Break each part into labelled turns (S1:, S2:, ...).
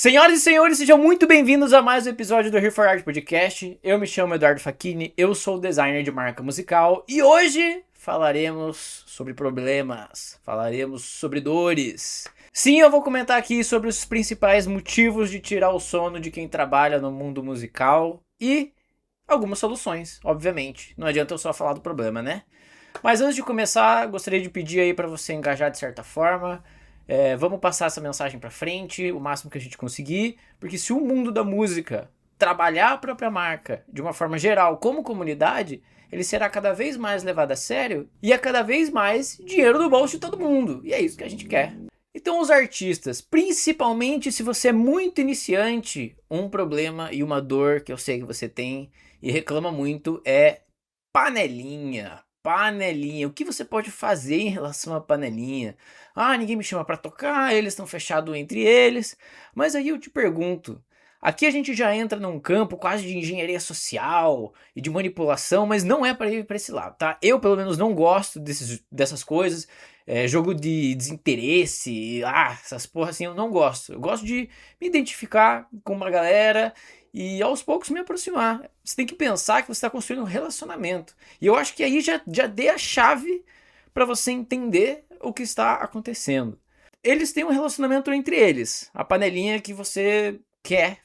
S1: Senhoras e senhores, sejam muito bem-vindos a mais um episódio do Here for Art Podcast. Eu me chamo Eduardo Facchini, eu sou designer de marca musical e hoje falaremos sobre problemas, falaremos sobre dores. Sim, eu vou comentar aqui sobre os principais motivos de tirar o sono de quem trabalha no mundo musical e algumas soluções, obviamente. Não adianta eu só falar do problema, né? Mas antes de começar, gostaria de pedir aí para você engajar de certa forma. Vamos passar essa mensagem pra frente o máximo que a gente conseguir, porque se o mundo da música trabalhar a própria marca de uma forma geral como comunidade, ele será cada vez mais levado a sério e é cada vez mais dinheiro no bolso de todo mundo. E é isso que a gente quer. Então os artistas, principalmente se você é muito iniciante, um problema e uma dor que eu sei que você tem e reclama muito é panelinha. Panelinha, o que você pode fazer em relação à panelinha? Ah, ninguém me chama pra tocar, eles estão fechados entre eles. Mas aí eu te pergunto, aqui a gente já entra num campo quase de engenharia social e de manipulação, mas não é para ir para esse lado, tá? Eu pelo menos não gosto dessas coisas, jogo de desinteresse, essas porra assim, eu não gosto. Eu gosto de me identificar com uma galera e aos poucos me aproximar. Você tem que pensar que você está construindo um relacionamento. E eu acho que aí já dei a chave para você entender o que está acontecendo. Eles têm um relacionamento entre eles, a panelinha que você quer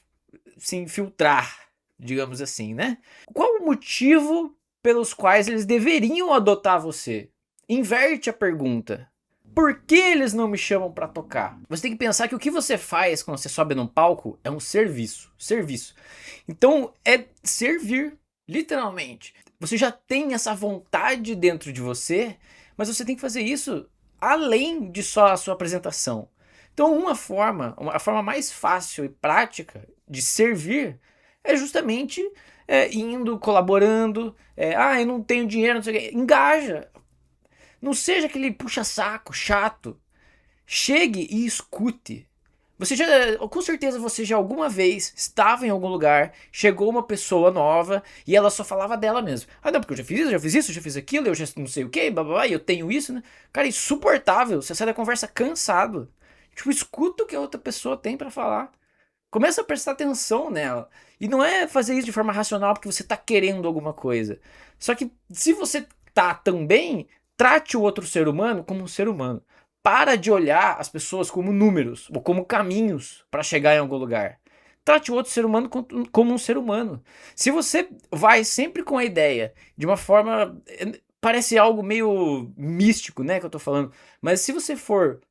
S1: se infiltrar, digamos assim, né? Qual o motivo pelos quais eles deveriam adotar você? Inverte a pergunta. Por que eles não me chamam pra tocar? Você tem que pensar que o que você faz quando você sobe num palco é um serviço. Serviço. Então é servir, literalmente. Você já tem essa vontade dentro de você, mas você tem que fazer isso além de só a sua apresentação. Então a forma mais fácil e prática de servir é justamente indo, colaborando. Eu não tenho dinheiro, não sei o quê. Engaja. Não seja aquele puxa-saco chato. Chegue e escute. Com certeza você já alguma vez estava em algum lugar, chegou uma pessoa nova e ela só falava dela mesmo. Ah, não, porque eu já fiz isso, já fiz isso, já fiz aquilo, eu já não sei o que, blá, eu tenho isso, né? Cara, insuportável. Você sai da conversa cansado. Tipo, escuta o que a outra pessoa tem pra falar. Começa a prestar atenção nela. E não é fazer isso de forma racional porque você tá querendo alguma coisa. Só que se você tá também, trate o outro ser humano como um ser humano. Para de olhar as pessoas como números ou como caminhos para chegar em algum lugar. Trate o outro ser humano como um ser humano. Se você vai sempre com a ideia de uma forma. Parece algo meio místico, né? Que eu tô falando. Mas se você for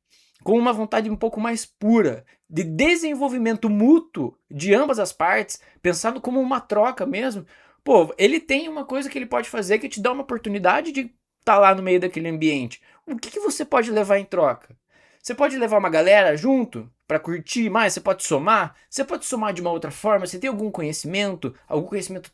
S1: com uma vontade um pouco mais pura de desenvolvimento mútuo de ambas as partes, pensando como uma troca mesmo, pô, ele tem uma coisa que ele pode fazer que te dá uma oportunidade de estar lá no meio daquele ambiente. O que você pode levar em troca? Você pode levar uma galera junto para curtir mais, você pode somar de uma outra forma, você tem algum conhecimento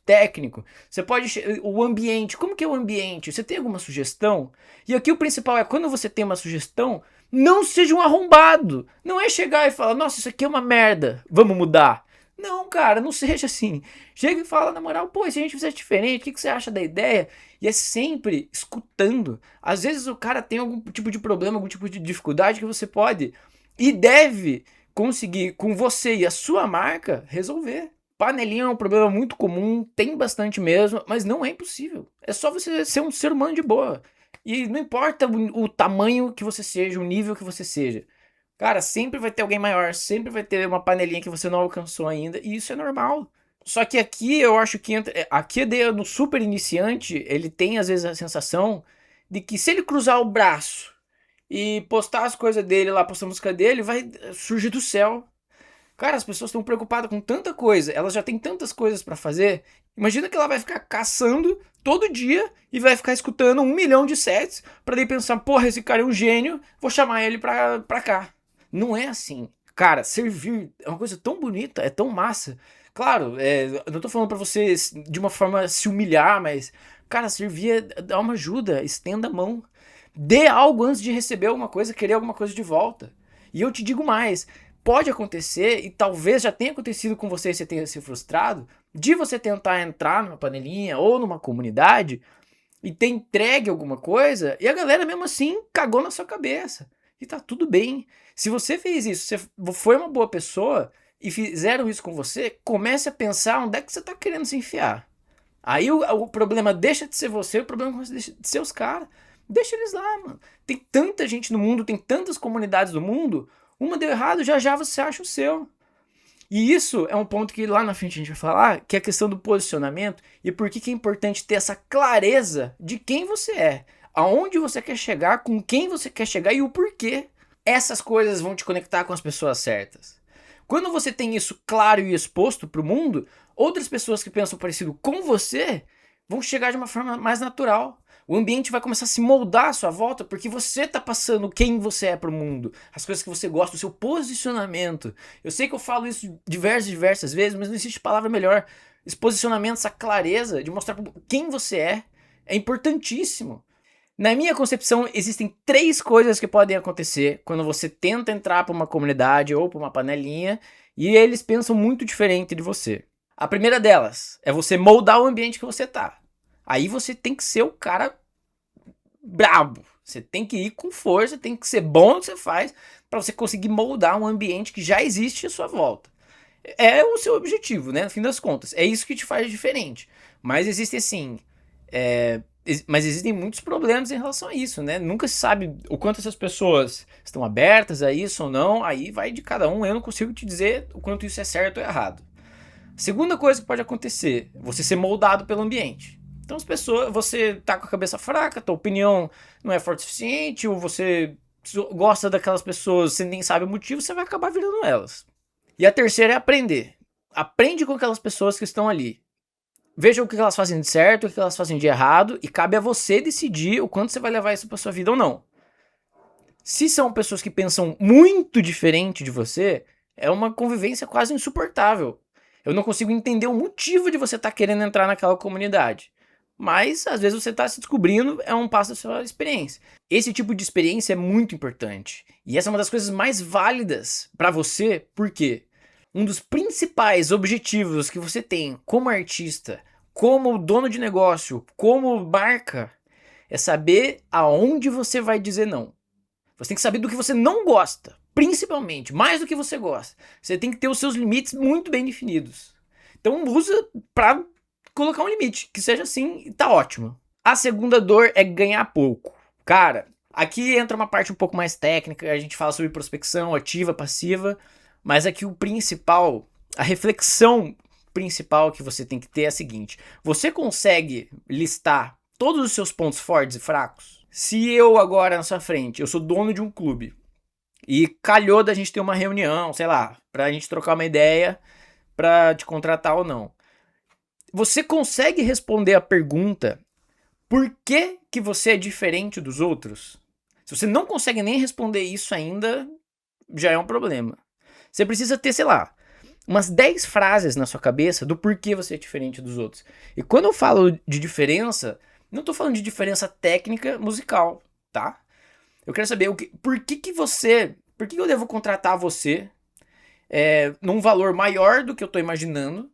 S1: técnico, você pode o ambiente, como que é o ambiente? Você tem alguma sugestão? E aqui o principal é quando você tem uma sugestão, não seja um arrombado. Não é chegar e falar, nossa, isso aqui é uma merda, vamos mudar. Não, cara, não seja assim. Chega e fala na moral, pô, se a gente fizer diferente, o que você acha da ideia? E é sempre escutando. Às vezes o cara tem algum tipo de problema, algum tipo de dificuldade que você pode e deve conseguir, com você e a sua marca, resolver. Panelinha é um problema muito comum, tem bastante mesmo, mas não é impossível. É só você ser um ser humano de boa. E não importa o tamanho que você seja, o nível que você seja. Cara, sempre vai ter alguém maior, sempre vai ter uma panelinha que você não alcançou ainda, e isso é normal. Só que aqui eu acho que aqui no super iniciante, ele tem às vezes a sensação de que se ele cruzar o braço e postar as coisas dele lá, postar a música dele, vai surgir do céu. Cara, as pessoas estão preocupadas com tanta coisa, elas já têm tantas coisas pra fazer. Imagina que ela vai ficar caçando todo dia e vai ficar escutando 1 milhão de sets pra daí pensar, porra, esse cara é um gênio, vou chamar ele pra cá. Não é assim. Cara, servir é uma coisa tão bonita, é tão massa. Claro, eu não tô falando pra você de uma forma se humilhar, mas, cara, servir é dar uma ajuda, estenda a mão. Dê algo antes de receber alguma coisa, querer alguma coisa de volta. E eu te digo mais, pode acontecer, e talvez já tenha acontecido com você e você tenha se frustrado, de você tentar entrar numa panelinha ou numa comunidade e ter entregue alguma coisa e a galera mesmo assim cagou na sua cabeça. E tá tudo bem. Se você fez isso, você foi uma boa pessoa e fizeram isso com você, comece a pensar onde é que você está querendo se enfiar. Aí o problema deixa de ser você, o problema deixa de ser os caras. Deixa eles lá, mano. Tem tanta gente no mundo, tem tantas comunidades no mundo, uma deu errado, já já você acha o seu. E isso é um ponto que lá na frente a gente vai falar, que é a questão do posicionamento e por que é importante ter essa clareza de quem você é, aonde você quer chegar, com quem você quer chegar e o porquê. Essas coisas vão te conectar com as pessoas certas. Quando você tem isso claro e exposto para o mundo, outras pessoas que pensam parecido com você vão chegar de uma forma mais natural. O ambiente vai começar a se moldar à sua volta porque você está passando quem você é para o mundo, as coisas que você gosta, o seu posicionamento. Eu sei que eu falo isso diversas vezes, mas não existe palavra melhor. Esse posicionamento, essa clareza de mostrar quem você é importantíssimo. Na minha concepção, existem 3 coisas que podem acontecer quando você tenta entrar para uma comunidade ou para uma panelinha e eles pensam muito diferente de você. A primeira delas é você moldar o ambiente que você tá. Aí você tem que ser o cara brabo. Você tem que ir com força, tem que ser bom no que você faz para você conseguir moldar um ambiente que já existe à sua volta. É o seu objetivo, né? No fim das contas. É isso que te faz diferente. Mas existem assim... Mas existem muitos problemas em relação a isso, né? Nunca se sabe o quanto essas pessoas estão abertas a isso ou não. Aí vai de cada um. Eu não consigo te dizer o quanto isso é certo ou errado. Segunda coisa que pode acontecer, você ser moldado pelo ambiente. Então as pessoas, você tá com a cabeça fraca, tua opinião não é forte o suficiente, ou você gosta daquelas pessoas, você nem sabe o motivo, você vai acabar virando elas. E a terceira é aprender. Aprende com aquelas pessoas que estão ali. Veja o que elas fazem de certo, o que elas fazem de errado, e cabe a você decidir o quanto você vai levar isso pra sua vida ou não. Se são pessoas que pensam muito diferente de você, é uma convivência quase insuportável. Eu não consigo entender o motivo de você estar querendo entrar naquela comunidade. Mas, às vezes, você está se descobrindo, é um passo da sua experiência. Esse tipo de experiência é muito importante. E essa é uma das coisas mais válidas para você, porque um dos principais objetivos que você tem como artista, como dono de negócio, como marca, é saber aonde você vai dizer não. Você tem que saber do que você não gosta, principalmente, mais do que você gosta. Você tem que ter os seus limites muito bem definidos. Então usa para colocar um limite, que seja assim, tá ótimo. A segunda dor é ganhar pouco. Cara, aqui entra uma parte um pouco mais técnica, a gente fala sobre prospecção ativa, passiva, mas aqui o principal, a reflexão principal que você tem que ter é a seguinte: você consegue listar todos os seus pontos fortes e fracos? Se eu agora na sua frente, eu sou dono de um clube e calhou da gente ter uma reunião, sei lá, pra gente trocar uma ideia pra te contratar ou não. Você consegue responder a pergunta por que você é diferente dos outros? Se você não consegue nem responder isso ainda, já é um problema. Você precisa ter, sei lá, umas 10 frases na sua cabeça do porquê você é diferente dos outros. E quando eu falo de diferença, não estou falando de diferença técnica musical, tá? Eu quero saber por que eu devo contratar você num valor maior do que eu estou imaginando,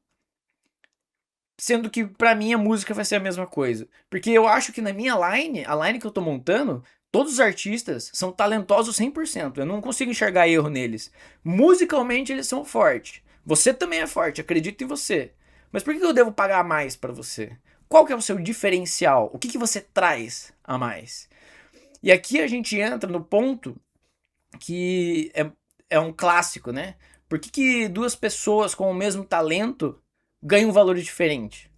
S1: sendo que pra mim a música vai ser a mesma coisa. Porque eu acho que na minha line, a line que eu tô montando, todos os artistas são talentosos 100%. Eu não consigo enxergar erro neles. Musicalmente eles são fortes. Você também é forte, acredito em você. Mas por que eu devo pagar mais pra você? Qual que é o seu diferencial? O que você traz a mais? E aqui a gente entra no ponto que é um clássico, né? Por que duas pessoas com o mesmo talento ganham um valor diferente?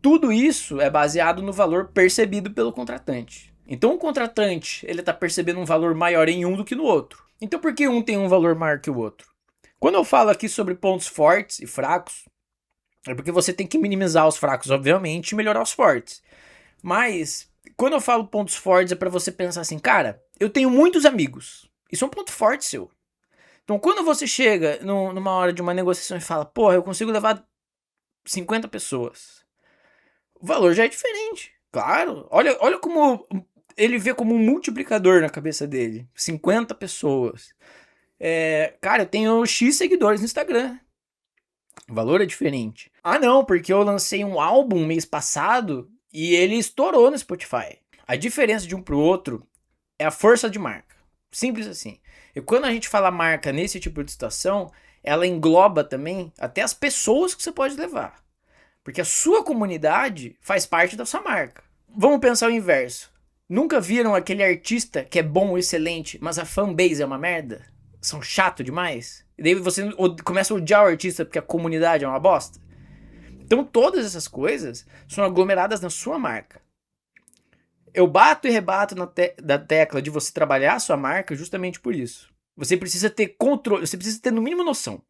S1: Tudo isso é baseado no valor percebido pelo contratante. Então o contratante ele está percebendo um valor maior em um do que no outro. Então por que um tem um valor maior que o outro? Quando eu falo aqui sobre pontos fortes e fracos, é porque você tem que minimizar os fracos, obviamente, e melhorar os fortes. Mas quando eu falo pontos fortes é para você pensar assim, cara, eu tenho muitos amigos. Isso é um ponto forte seu. Então quando você chega numa hora de uma negociação e fala, porra, eu consigo levar 50 pessoas. O valor já é diferente. Claro. Olha como ele vê como um multiplicador na cabeça dele. 50 pessoas. Cara, eu tenho X seguidores no Instagram. O valor é diferente. Ah, não, porque eu lancei um álbum mês passado e ele estourou no Spotify. A diferença de um pro outro é a força de marca. Simples assim. E quando a gente fala marca nesse tipo de situação, ela engloba também até as pessoas que você pode levar. Porque a sua comunidade faz parte da sua marca. Vamos pensar o inverso. Nunca viram aquele artista que é bom, excelente, mas a fanbase é uma merda? São chato demais? E daí você começa a odiar o artista porque a comunidade é uma bosta? Então todas essas coisas são aglomeradas na sua marca. Eu bato e rebato da tecla de você trabalhar a sua marca justamente por isso. Você precisa ter controle, você precisa ter no mínimo noção.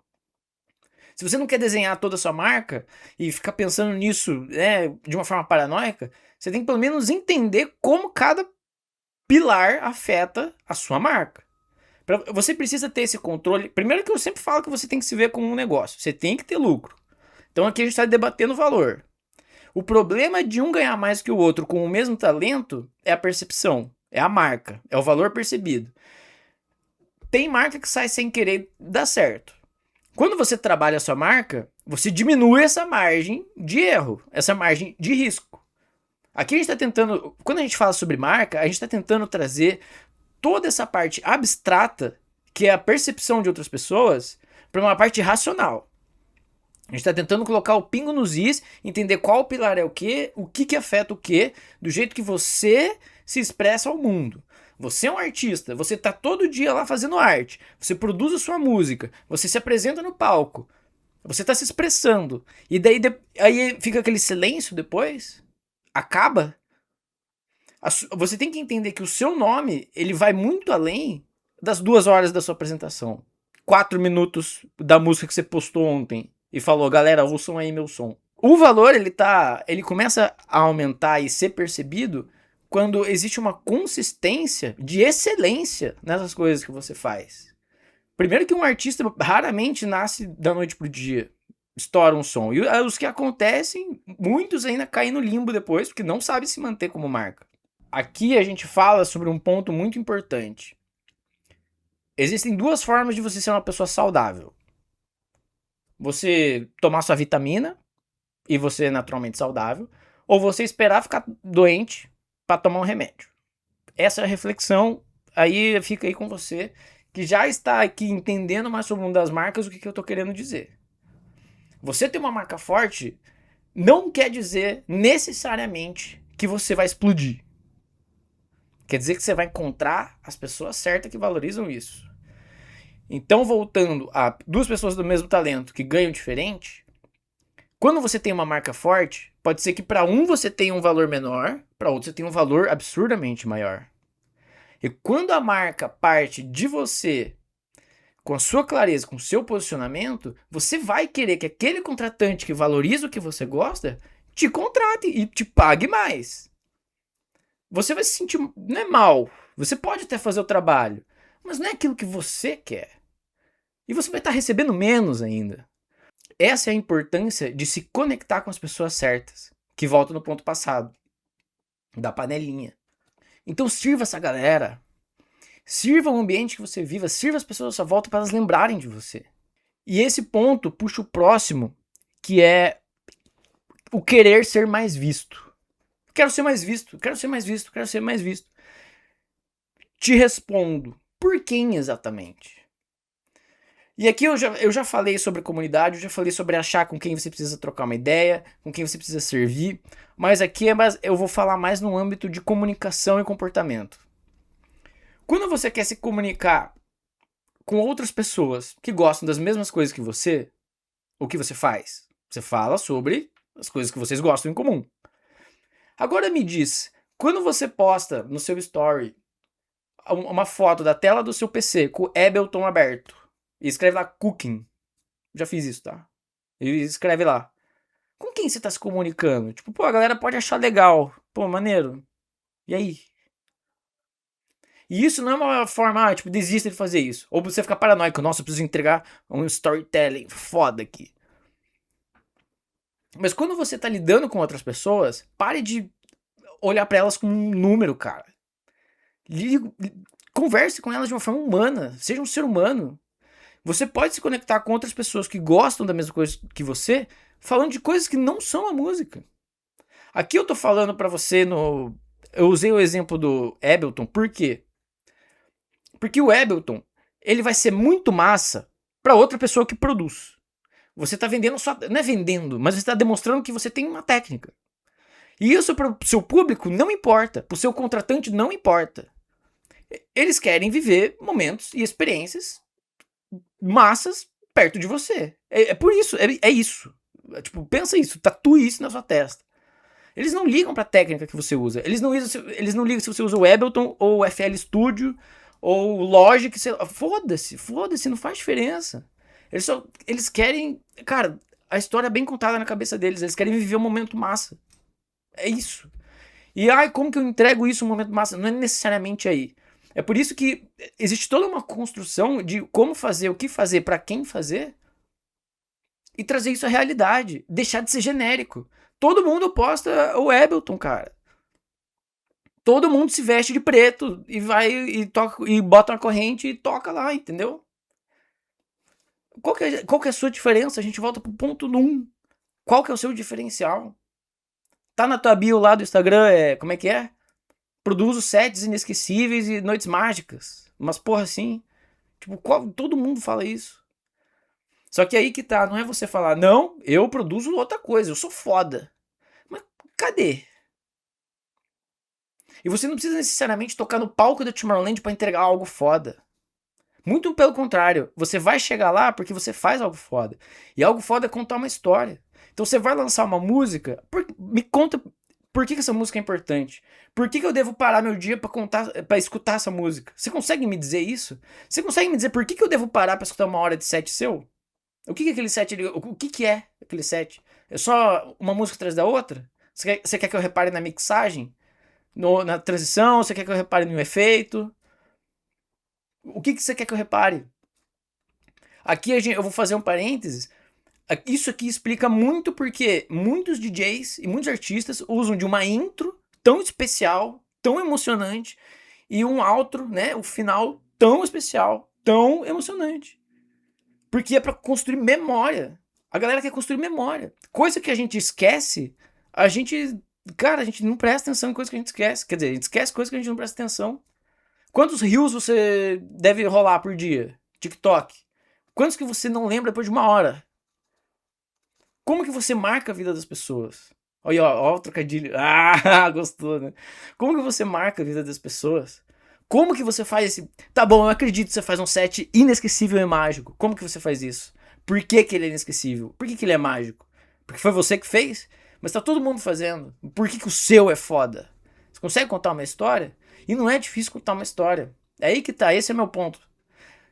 S1: Se você não quer desenhar toda a sua marca e ficar pensando nisso, né, de uma forma paranoica, você tem que pelo menos entender como cada pilar afeta a sua marca. Você precisa ter esse controle. Primeiro que eu sempre falo que você tem que se ver como um negócio. Você tem que ter lucro. Então aqui a gente está debatendo valor. O problema de um ganhar mais que o outro com o mesmo talento é a percepção, é a marca, é o valor percebido. Tem marca que sai sem querer dar certo. Quando você trabalha a sua marca, você diminui essa margem de erro, essa margem de risco. Aqui a gente está tentando, quando a gente fala sobre marca, a gente está tentando trazer toda essa parte abstrata, que é a percepção de outras pessoas, para uma parte racional. A gente está tentando colocar o pingo nos is, entender qual pilar é o que afeta o que, do jeito que você se expressa ao mundo. Você é um artista, você tá todo dia lá fazendo arte, você produz a sua música, você se apresenta no palco, você tá se expressando, e daí aí fica aquele silêncio depois, acaba. Você tem que entender que o seu nome, ele vai muito além das 2 horas da sua apresentação. 4 minutos da música que você postou ontem e falou, galera, ouçam aí meu som. O valor, ele começa a aumentar e ser percebido quando existe uma consistência de excelência nessas coisas que você faz. Primeiro que um artista raramente nasce da noite pro dia, estoura um som. E os que acontecem, muitos ainda caem no limbo depois, porque não sabem se manter como marca. Aqui a gente fala sobre um ponto muito importante. Existem 2 formas de você ser uma pessoa saudável. Você tomar sua vitamina e você é naturalmente saudável, ou você esperar ficar doente para tomar um remédio. Essa é a reflexão, aí fica aí com você, que já está aqui entendendo mais sobre uma das marcas, o que eu tô querendo dizer. Você ter uma marca forte não quer dizer necessariamente que você vai explodir. Quer dizer que você vai encontrar as pessoas certas que valorizam isso. Então, voltando a 2 pessoas do mesmo talento que ganham diferente, quando você tem uma marca forte, pode ser que para um você tenha um valor menor, para outro você tenha um valor absurdamente maior. E quando a marca parte de você, com a sua clareza, com o seu posicionamento, você vai querer que aquele contratante que valoriza o que você gosta te contrate e te pague mais. Você vai se sentir, não é mal, você pode até fazer o trabalho, mas não é aquilo que você quer. E você vai estar recebendo menos ainda. Essa é a importância de se conectar com as pessoas certas, que volta no ponto passado, da panelinha. Então sirva essa galera, sirva o ambiente que você viva, sirva as pessoas à sua volta para elas lembrarem de você. E esse ponto puxa o próximo, que é o querer ser mais visto. Quero ser mais visto, quero ser mais visto, quero ser mais visto. Te respondo, por quem exatamente? E aqui eu já falei sobre comunidade, eu já falei sobre achar com quem você precisa trocar uma ideia, com quem você precisa servir, mas aqui eu vou falar mais no âmbito de comunicação e comportamento. Quando você quer se comunicar com outras pessoas que gostam das mesmas coisas que você, o que você faz? Você fala sobre as coisas que vocês gostam em comum. Agora me diz, quando você posta no seu story uma foto da tela do seu PC com o Ableton aberto e escreve lá cooking, já fiz isso, tá? E escreve lá. Com quem você tá se comunicando? Tipo, pô, a galera pode achar legal. Pô, maneiro. E aí? E isso não é uma forma, tipo, desista de fazer isso. Ou você ficar paranoico, nossa, eu preciso entregar um storytelling foda aqui. Mas quando você tá lidando com outras pessoas, pare de olhar pra elas como um número, cara. Converse com elas de uma forma humana. Seja um ser humano. Você pode se conectar com outras pessoas que gostam da mesma coisa que você, falando de coisas que não são a música. Aqui eu tô falando pra você eu usei o exemplo do Ableton, por quê? Porque o Ableton, ele vai ser muito massa para outra pessoa que produz. Você tá vendendo só, não é vendendo, mas você tá demonstrando que você tem uma técnica. E isso pro seu público não importa, pro seu contratante não importa. Eles querem viver momentos e experiências massas perto de você. É por isso, é isso. Tipo, pensa isso, tatue isso na sua testa. Eles não ligam pra técnica que você usa. Eles não ligam se você usa o Ableton ou o FL Studio ou o Logic. Foda-se, não faz diferença. Eles querem, cara, a história é bem contada na cabeça deles. Eles querem viver um momento massa. É isso. E como que eu entrego isso um momento massa? Não é necessariamente aí. É por isso que existe toda uma construção de como fazer, o que fazer, pra quem fazer, e trazer isso à realidade. Deixar de ser genérico. Todo mundo posta o Ableton, cara. Todo mundo se veste de preto e vai e toca e bota uma corrente e toca lá, entendeu? Qual que é a sua diferença? A gente volta pro ponto 1. Qual que é o seu diferencial? Tá na tua bio lá do Instagram, como é que é? Produzo sets inesquecíveis e noites mágicas. Mas porra assim, tipo, todo mundo fala isso. Só que aí que tá, não é você falar, não, eu produzo outra coisa, eu sou foda. Mas cadê? E você não precisa necessariamente tocar no palco da Tomorrowland pra entregar algo foda. Muito pelo contrário, você vai chegar lá porque você faz algo foda. E algo foda é contar uma história. Então você vai lançar uma música, me conta por que essa música é importante. Por que eu devo parar meu dia pra escutar essa música? Você consegue me dizer isso? Você consegue me dizer por que eu devo parar pra escutar uma hora de set seu? O que é aquele set? O que é aquele set? É só uma música atrás da outra? Você quer que eu repare na mixagem? Na transição? Você quer que eu repare no efeito? O que você quer que eu repare? Aqui eu vou fazer um parênteses. Isso aqui explica muito porque muitos DJs e muitos artistas usam de uma intro tão especial, tão emocionante, e um outro, né, o final tão especial, tão emocionante. Porque é pra construir memória. A galera quer construir memória. Coisa que a gente esquece, cara, a gente não presta atenção em coisa que a gente esquece. Quer dizer, a gente esquece coisas que a gente não presta atenção. Quantos reels você deve rolar por dia? TikTok. Quantos que você não lembra depois de uma hora? Como que você marca a vida das pessoas? Olha, ó o trocadilho. Ah, gostou, né? Como que você marca a vida das pessoas? Como que você faz esse... Tá bom, eu acredito que você faz um set inesquecível e mágico. Como que você faz isso? Por que que ele é inesquecível? Por que que ele é mágico? Porque foi você que fez? Mas tá todo mundo fazendo. Por que que o seu é foda? Você consegue contar uma história? E não é difícil contar uma história. É aí que tá, esse é meu ponto.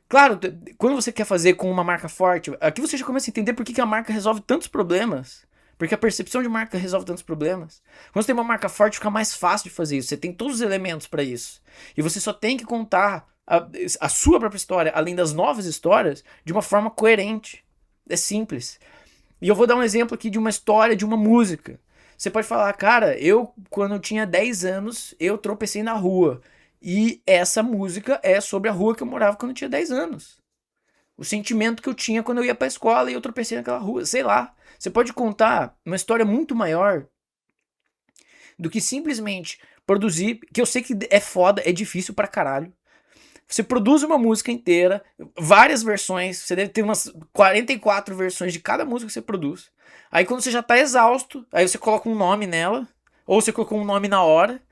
S1: Claro, quando você quer fazer com uma marca forte, aqui você já começa a entender por que a marca resolve tantos problemas. Porque a percepção de marca resolve tantos problemas. Quando você tem uma marca forte, fica mais fácil de fazer isso. Você tem todos os elementos para isso. E você só tem que contar a sua própria história, além das novas histórias, de uma forma coerente. É simples. E eu vou dar um exemplo aqui de uma história, de uma música. Você pode falar, cara, quando eu tinha 10 anos, eu tropecei na rua. E essa música é sobre a rua que eu morava quando eu tinha 10 anos. O sentimento que eu tinha quando eu ia pra escola e eu tropecei naquela rua, sei lá. Você pode contar uma história muito maior do que simplesmente produzir, que eu sei que é foda, é difícil pra caralho. Você produz uma música inteira, várias versões, você deve ter umas 44 versões de cada música que você produz. Aí quando você já tá exausto, aí você coloca um nome nela, ou você colocou um nome na hora,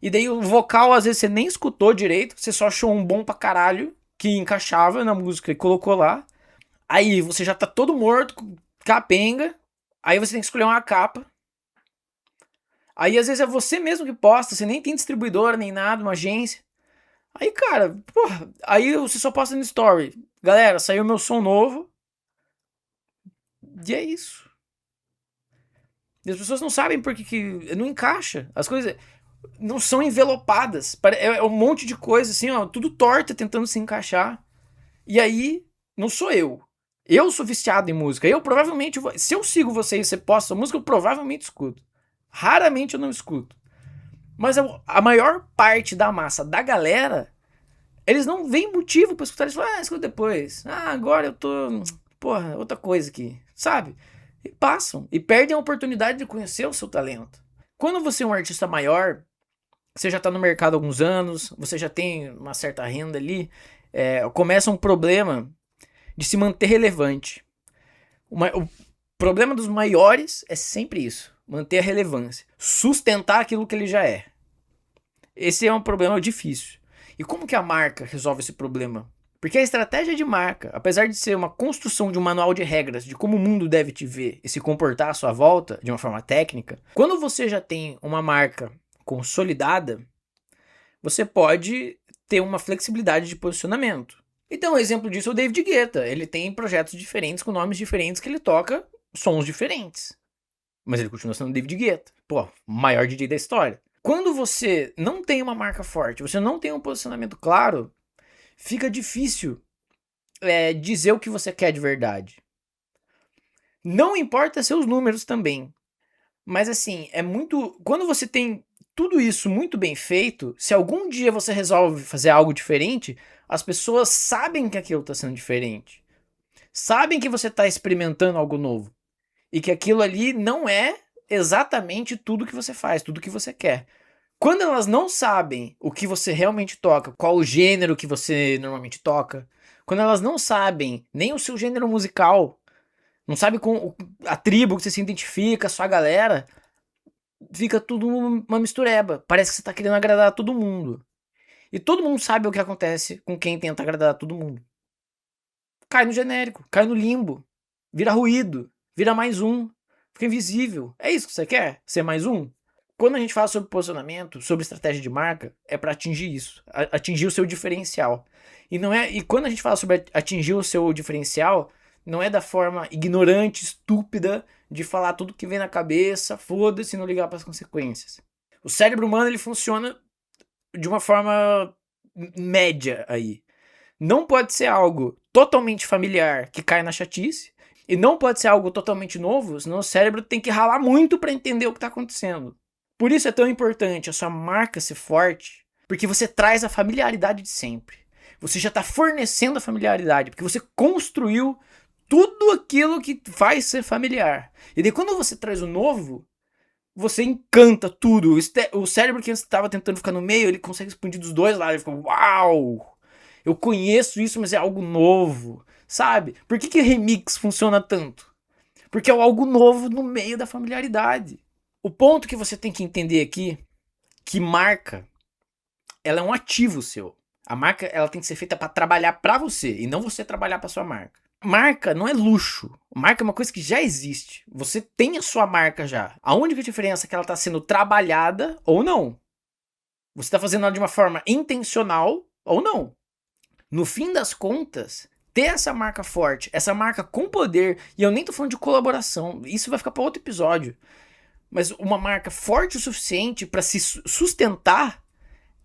S1: e daí o vocal às vezes você nem escutou direito, você só achou um bom pra caralho, que encaixava na música e colocou lá. Aí você já tá todo morto, capenga, aí você tem que escolher uma capa. Aí às vezes é você mesmo que posta, você nem tem distribuidora nem nada, uma agência. Aí, cara, porra, aí você só posta no story. Galera, saiu meu som novo. E é isso. E as pessoas não sabem por que não encaixa. As coisas não são envelopadas. É um monte de coisa assim, ó, tudo torta tentando se encaixar. E aí, não sou eu. Eu sou viciado em música. Eu provavelmente, se eu sigo você e você posta música, eu provavelmente escuto. Raramente eu não escuto. Mas a maior parte da massa da galera, eles não veem motivo pra escutar. Eles falam, escuta depois. Agora eu tô... Porra, outra coisa aqui. Sabe? E passam. E perdem a oportunidade de conhecer o seu talento. Quando você é um artista maior, você já tá no mercado há alguns anos, você já tem uma certa renda ali, começa um problema de se manter relevante. O problema dos maiores é sempre isso, manter a relevância, sustentar aquilo que ele já é. Esse é um problema difícil. E como que a marca resolve esse problema? Porque a estratégia de marca, apesar de ser uma construção de um manual de regras de como o mundo deve te ver e se comportar à sua volta de uma forma técnica, quando você já tem uma marca consolidada, você pode ter uma flexibilidade de posicionamento. Então, um exemplo disso é o David Guetta. Ele tem projetos diferentes com nomes diferentes que ele toca sons diferentes. Mas ele continua sendo David Guetta. Pô, o maior DJ da história. Quando você não tem uma marca forte, você não tem um posicionamento claro, fica difícil dizer o que você quer de verdade. Não importa seus números também. Mas assim, quando você tem tudo isso muito bem feito, se algum dia você resolve fazer algo diferente, as pessoas sabem que aquilo está sendo diferente. Sabem que você está experimentando algo novo. E que aquilo ali não é exatamente tudo que você faz, tudo que você quer. Quando elas não sabem o que você realmente toca, qual o gênero que você normalmente toca, quando elas não sabem nem o seu gênero musical, não sabe com a tribo que você se identifica, a sua galera, fica tudo uma mistureba. Parece que você tá querendo agradar a todo mundo. E todo mundo sabe o que acontece com quem tenta agradar a todo mundo. Cai no genérico, cai no limbo, vira ruído, vira mais um, fica invisível. É isso que você quer? Ser mais um? Quando a gente fala sobre posicionamento, sobre estratégia de marca, é para atingir isso, atingir o seu diferencial. E quando a gente fala sobre atingir o seu diferencial, não é da forma ignorante, estúpida de falar tudo que vem na cabeça, foda-se, e não ligar para as consequências. O cérebro humano ele funciona de uma forma média aí. Não pode ser algo totalmente familiar que cai na chatice, e não pode ser algo totalmente novo, senão o cérebro tem que ralar muito para entender o que está acontecendo. Por isso é tão importante a sua marca ser forte, porque você traz a familiaridade de sempre. Você já está fornecendo a familiaridade, porque você construiu tudo aquilo que faz ser familiar. E daí quando você traz o novo, você encanta tudo. O cérebro que estava tentando ficar no meio, ele consegue expandir dos dois lados. Ele fica, uau! Eu conheço isso, mas é algo novo. Sabe? Por que remix funciona tanto? Porque é algo novo no meio da familiaridade. O ponto que você tem que entender aqui, que marca, ela é um ativo seu. A marca ela tem que ser feita para trabalhar para você e não você trabalhar para sua marca. Marca não é luxo. Marca é uma coisa que já existe. Você tem a sua marca já. A única diferença é que ela está sendo trabalhada ou não. Você está fazendo ela de uma forma intencional ou não. No fim das contas, ter essa marca forte, essa marca com poder, e eu nem tô falando de colaboração, isso vai ficar para outro episódio. Mas uma marca forte o suficiente para se sustentar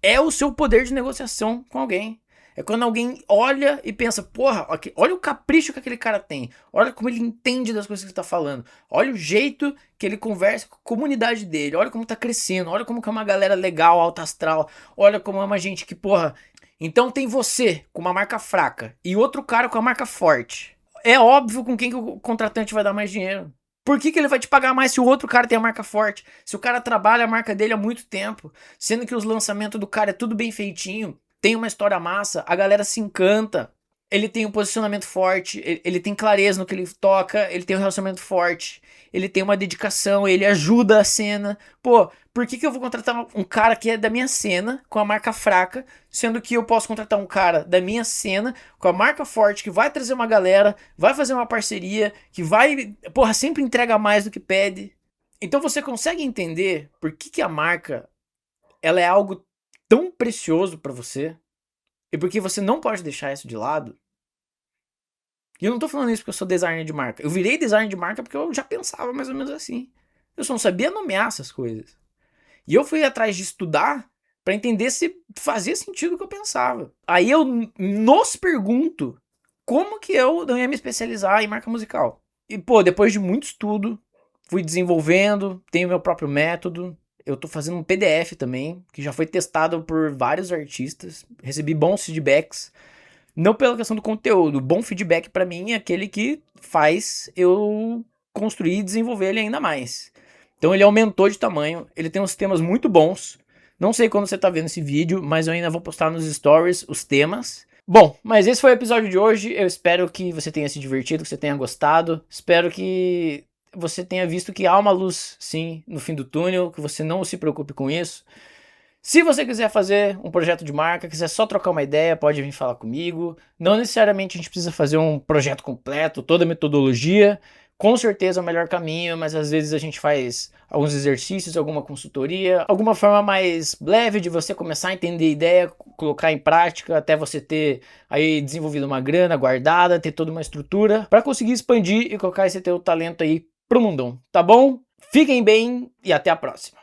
S1: é o seu poder de negociação com alguém. É quando alguém olha e pensa, porra, olha o capricho que aquele cara tem. Olha como ele entende das coisas que ele tá falando. Olha o jeito que ele conversa com a comunidade dele. Olha como tá crescendo. Olha como que é uma galera legal, alta astral. Olha como é uma gente que, porra... Então tem você com uma marca fraca e outro cara com a marca forte. É óbvio com quem que o contratante vai dar mais dinheiro. Por que ele vai te pagar mais se o outro cara tem a marca forte? Se o cara trabalha a marca dele há muito tempo, sendo que os lançamentos do cara é tudo bem feitinho, tem uma história massa, a galera se encanta, ele tem um posicionamento forte, ele tem clareza no que ele toca, ele tem um relacionamento forte, ele tem uma dedicação, ele ajuda a cena. Pô, por que eu vou contratar um cara que é da minha cena, com a marca fraca, sendo que eu posso contratar um cara da minha cena, com a marca forte, que vai trazer uma galera, vai fazer uma parceria, que vai, porra, sempre entrega mais do que pede. Então você consegue entender por que a marca, ela é algo tão precioso pra você, e porque você não pode deixar isso de lado. E eu não tô falando isso porque eu sou designer de marca. Eu virei designer de marca porque eu já pensava mais ou menos assim. Eu só não sabia nomear essas coisas. E eu fui atrás de estudar pra entender se fazia sentido o que eu pensava. Aí eu nos pergunto como que eu não ia me especializar em marca musical. E pô, depois de muito estudo, fui desenvolvendo, tenho meu próprio método. Eu tô fazendo um PDF também, que já foi testado por vários artistas. Recebi bons feedbacks. Não pela questão do conteúdo. Bom feedback pra mim é aquele que faz eu construir e desenvolver ele ainda mais. Então ele aumentou de tamanho. Ele tem uns temas muito bons. Não sei quando você tá vendo esse vídeo, mas eu ainda vou postar nos stories os temas. Bom, mas esse foi o episódio de hoje. Eu espero que você tenha se divertido, que você tenha gostado. Espero que você tenha visto que há uma luz, sim, no fim do túnel, que você não se preocupe com isso. Se você quiser fazer um projeto de marca, quiser só trocar uma ideia, pode vir falar comigo. Não necessariamente a gente precisa fazer um projeto completo, toda a metodologia. Com certeza é o melhor caminho, mas às vezes a gente faz alguns exercícios, alguma consultoria, alguma forma mais leve de você começar a entender a ideia, colocar em prática, até você ter aí desenvolvido uma grana guardada, ter toda uma estrutura para conseguir expandir e colocar esse teu talento aí pro mundão, tá bom? Fiquem bem e até a próxima.